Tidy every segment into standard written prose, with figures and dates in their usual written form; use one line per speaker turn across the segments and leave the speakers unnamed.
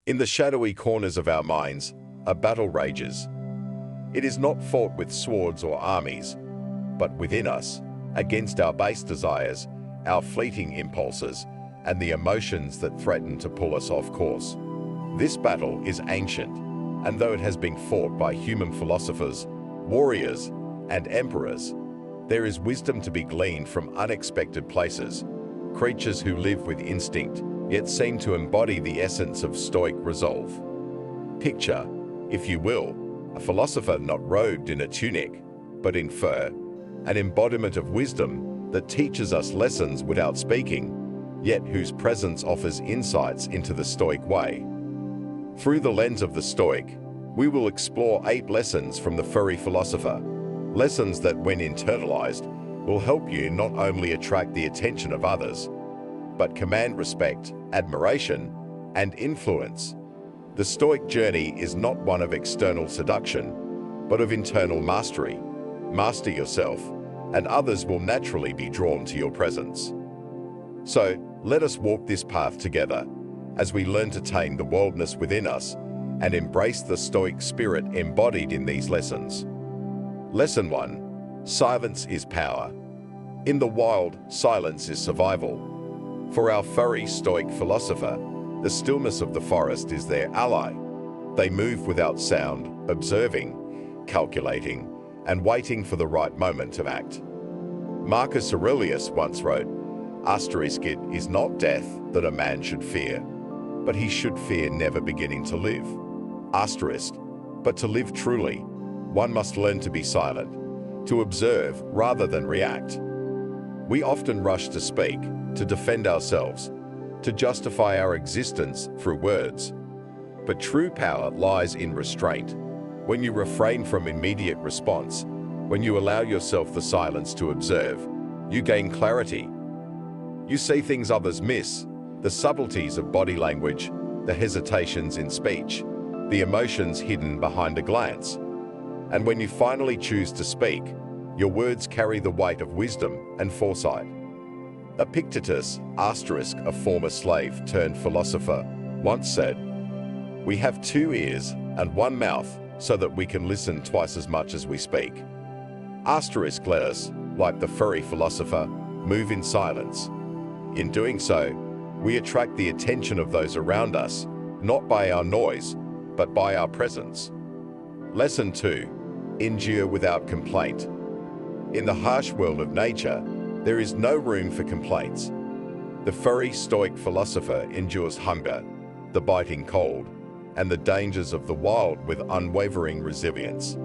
In the shadowy corners of our minds, a battle rages. It is not fought with swords or armies, but within us, against our base desires, our fleeting impulses, and the emotions that threaten to pull us off course. This battle is ancient, and though it has been fought by human philosophers, warriors, and emperors, there is wisdom to be gleaned from unexpected places, creatures who live with instinct, yet seem to embody the essence of Stoic resolve. Picture, if you will, a philosopher not robed in a tunic, but in fur, an embodiment of wisdom that teaches us lessons without speaking, yet whose presence offers insights into the Stoic way. Through the lens of the Stoic, we will explore 8 lessons from the furry philosopher, lessons that, when internalized, will help you not only attract the attention of others, but command respect, admiration, and influence. The Stoic journey is not one of external seduction, but of internal mastery. Master yourself, and others will naturally be drawn to your presence. So, let us walk this path together, as we learn to tame the wildness within us and embrace the Stoic spirit embodied in these lessons. Lesson 1. Silence is power. In the wild, silence is survival. For our furry Stoic philosopher, the stillness of the forest is their ally. They move without sound, observing, calculating, and waiting for the right moment to act. Marcus Aurelius once wrote, "It is not death that a man should fear, but he should fear never beginning to live." But to live truly, one must learn to be silent, to observe rather than react. We often rush to speak, to defend ourselves, to justify our existence through words. But true power lies in restraint. When you refrain from immediate response, when you allow yourself the silence to observe, you gain clarity. You see things others miss, the subtleties of body language, the hesitations in speech, the emotions hidden behind a glance. And when you finally choose to speak, your words carry the weight of wisdom and foresight. Epictetus, a former slave turned philosopher, once said, "We have 2 ears and 1 mouth so that we can listen twice as much as we speak." Let us, like the furry philosopher, move in silence. In doing so, we attract the attention of those around us, not by our noise, but by our presence. Lesson 2. Endure without complaint. In the harsh world of nature, there is no room for complaints. The furry Stoic philosopher endures hunger, the biting cold, and the dangers of the wild with unwavering resilience.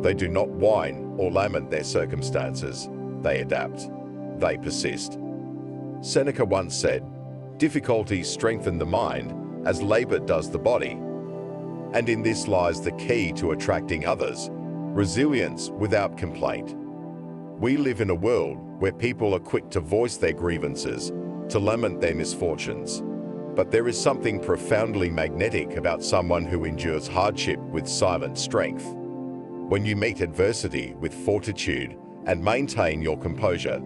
They do not whine or lament their circumstances. They adapt. They persist. Seneca once said, "Difficulties strengthen the mind as labor does the body." And in this lies the key to attracting others, resilience without complaint. We live in a world where people are quick to voice their grievances, to lament their misfortunes. But there is something profoundly magnetic about someone who endures hardship with silent strength. When you meet adversity with fortitude and maintain your composure,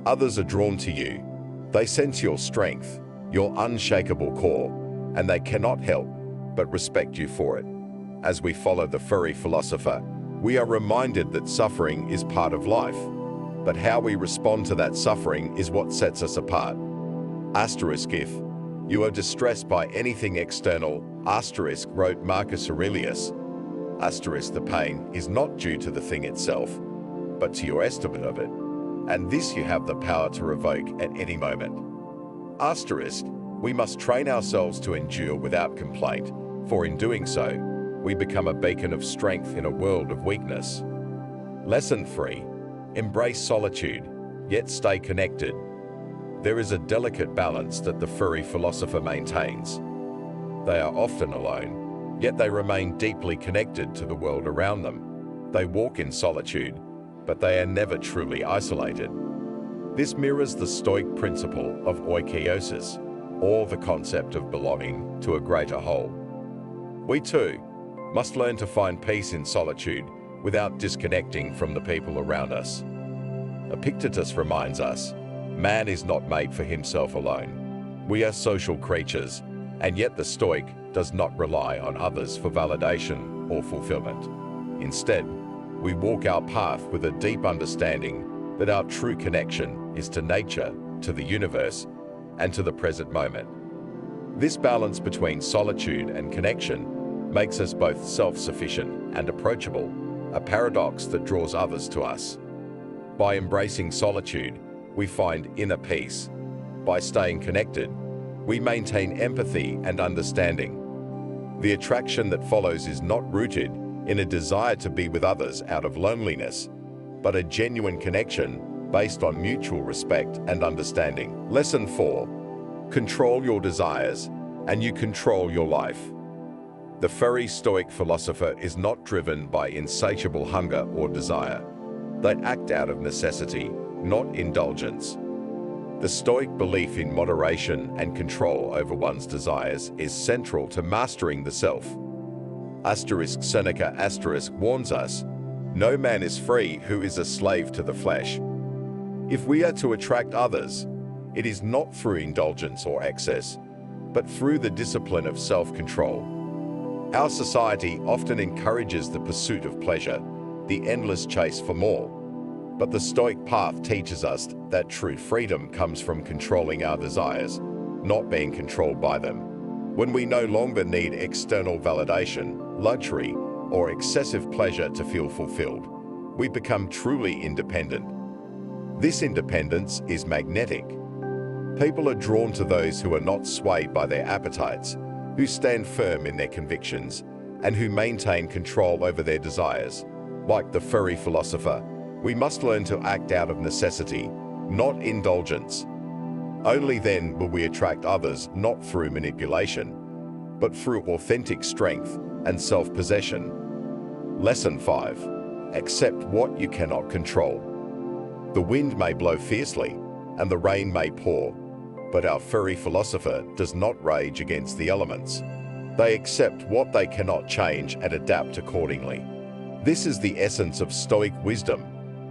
others are drawn to you. They sense your strength, your unshakable core, and they cannot help but respect you for it. As we follow the furry philosopher, we are reminded that suffering is part of life, but how we respond to that suffering is what sets us apart. If you are distressed by anything external, wrote Marcus Aurelius, the pain is not due to the thing itself, but to your estimate of it, and this you have the power to revoke at any moment. We must train ourselves to endure without complaint, for in doing so, we become a beacon of strength in a world of weakness. Lesson 3. Embrace solitude, yet stay connected. There is a delicate balance that the furry philosopher maintains. They are often alone, yet they remain deeply connected to the world around them. They walk in solitude, but they are never truly isolated. This mirrors the Stoic principle of oikeiosis, or the concept of belonging to a greater whole. We too must learn to find peace in solitude without disconnecting from the people around us. Epictetus reminds us, man is not made for himself alone. We are social creatures, and yet the Stoic does not rely on others for validation or fulfillment. Instead, we walk our path with a deep understanding that our true connection is to nature, to the universe, and to the present moment. This balance between solitude and connection makes us both self-sufficient and approachable, a paradox that draws others to us. By embracing solitude, we find inner peace. By staying connected, we maintain empathy and understanding. The attraction that follows is not rooted in a desire to be with others out of loneliness, but a genuine connection based on mutual respect and understanding. Lesson 4. Control your desires, and you control your life. The FURRY Stoic philosopher is not driven by insatiable hunger or desire. They act out of necessity, not indulgence. The Stoic belief in moderation and control over one's desires is central to mastering the self. Seneca warns us, "No man is free who is a slave to the flesh." If we are to attract others, it is not through indulgence or excess, but through the discipline of self-control. Our society often encourages the pursuit of pleasure, the endless chase for more. But the Stoic path teaches us that true freedom comes from controlling our desires, not being controlled by them. When we no longer need external validation, luxury, or excessive pleasure to feel fulfilled, we become truly independent. This independence is magnetic. People are drawn to those who are not swayed by their appetites, who stand firm in their convictions, and who maintain control over their desires. Like the FURRY philosopher, we must learn to act out of necessity, not indulgence. Only then will we attract others not through manipulation, but through authentic strength and self-possession. Lesson 5. Accept what you cannot control. The wind may blow fiercely, and the rain may pour, but our FURRY philosopher does not rage against the elements. They accept what they cannot change and adapt accordingly. This is the essence of Stoic wisdom,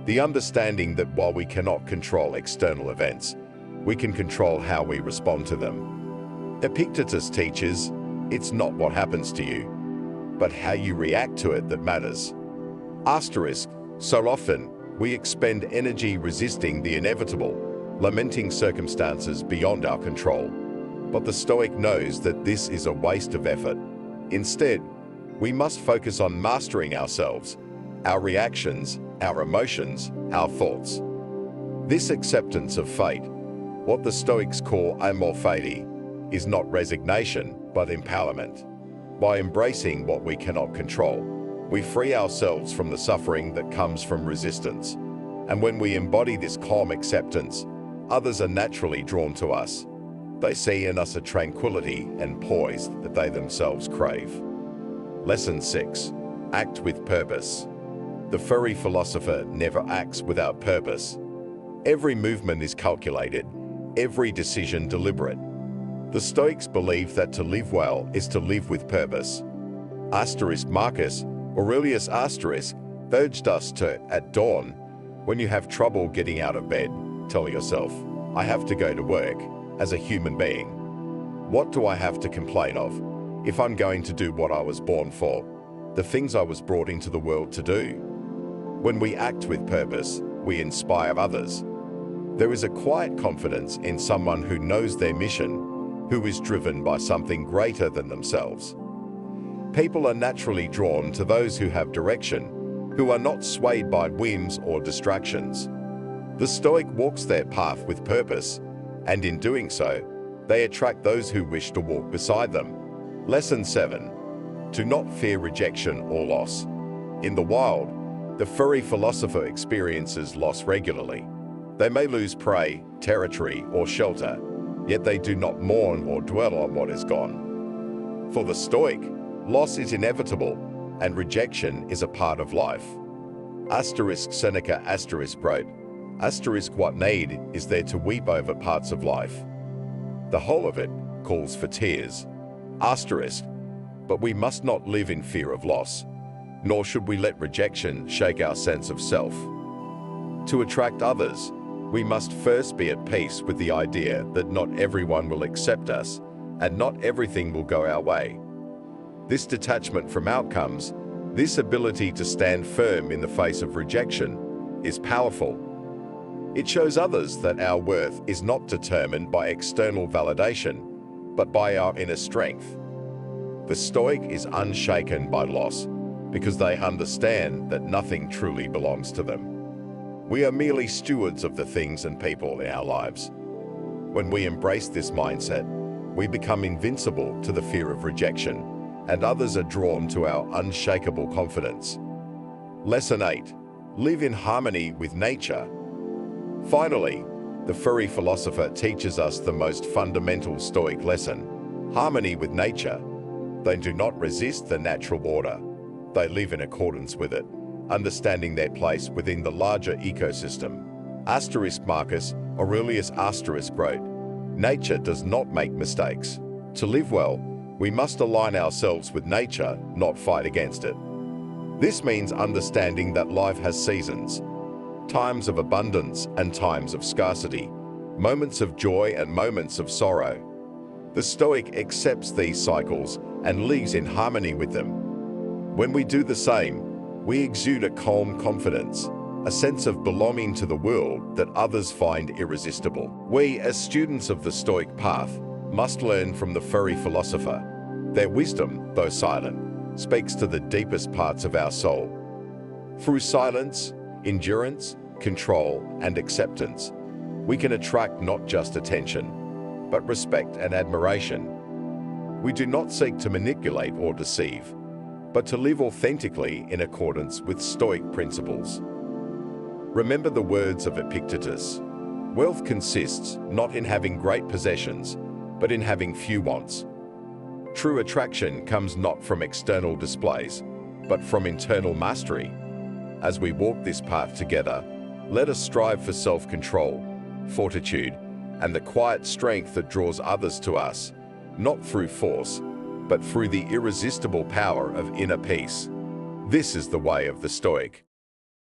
the understanding that while we cannot control external events, we can control how we respond to them. Epictetus teaches, "It's not what happens to you, but how you react to it that matters." So often, we expend energy resisting the inevitable, lamenting circumstances beyond our control. But the Stoic knows that this is a waste of effort. Instead, we must focus on mastering ourselves, our reactions, our emotions, our thoughts. This acceptance of fate, what the Stoics call amor fati, is not resignation, but empowerment. By embracing what we cannot control, we free ourselves from the suffering that comes from resistance. And when we embody this calm acceptance, others are naturally drawn to us. They see in us a tranquility and poise that they themselves crave. Lesson 6. Act with purpose. The FURRY philosopher never acts without purpose. Every movement is calculated, every decision deliberate. The Stoics believe that to live well is to live with purpose. Marcus Aurelius urged us to, at dawn, when you have trouble getting out of bed, tell yourself, "I have to go to work, as a human being. What do I have to complain of, if I'm going to do what I was born for, the things I was brought into the world to do?" When we act with purpose, we inspire others. There is a quiet confidence in someone who knows their mission, who is driven by something greater than themselves. People are naturally drawn to those who have direction, who are not swayed by whims or distractions. The Stoic walks their path with purpose, and in doing so, they attract those who wish to walk beside them. Lesson 7. Do not fear rejection or loss. In the wild, the FURRY philosopher experiences loss regularly. They may lose prey, territory, or shelter, yet they do not mourn or dwell on what is gone. For the Stoic, loss is inevitable, and rejection is a part of life. Seneca wrote, "What need is there to weep over parts of life? The whole of it calls for tears." But we must not live in fear of loss, nor should we let rejection shake our sense of self. To attract others, we must first be at peace with the idea that not everyone will accept us, and not everything will go our way. This detachment from outcomes, this ability to stand firm in the face of rejection, is powerful. It shows others that our worth is not determined by external validation, but by our inner strength. The Stoic is unshaken by loss because they understand that nothing truly belongs to them. We are merely stewards of the things and people in our lives. When we embrace this mindset, we become invincible to the fear of rejection, and others are drawn to our unshakable confidence. Lesson 8. Live in harmony with nature. Finally, the furry philosopher teaches us the most fundamental Stoic lesson: harmony with nature. They do not resist the natural order. They live in accordance with it, understanding their place within the larger ecosystem. Marcus Aurelius wrote, "Nature does not make mistakes. To live well, we must align ourselves with nature, not fight against it." This means understanding that life has seasons, times of abundance and times of scarcity, moments of joy and moments of sorrow. The Stoic accepts these cycles and lives in harmony with them. When we do the same, we exude a calm confidence, a sense of belonging to the world that others find irresistible. We, as students of the Stoic path, must learn from the furry philosopher. Their wisdom, though silent, speaks to the deepest parts of our soul. Through silence, endurance, control, and acceptance, we can attract not just attention, but respect and admiration. We do not seek to manipulate or deceive, but to live authentically in accordance with Stoic principles. Remember the words of Epictetus: "Wealth consists not in having great possessions, but in having few wants." True attraction comes not from external displays, but from internal mastery. As we walk this path together, let us strive for self-control, fortitude, and the quiet strength that draws others to us, not through force, but through the irresistible power of inner peace. This is the way of the Stoic.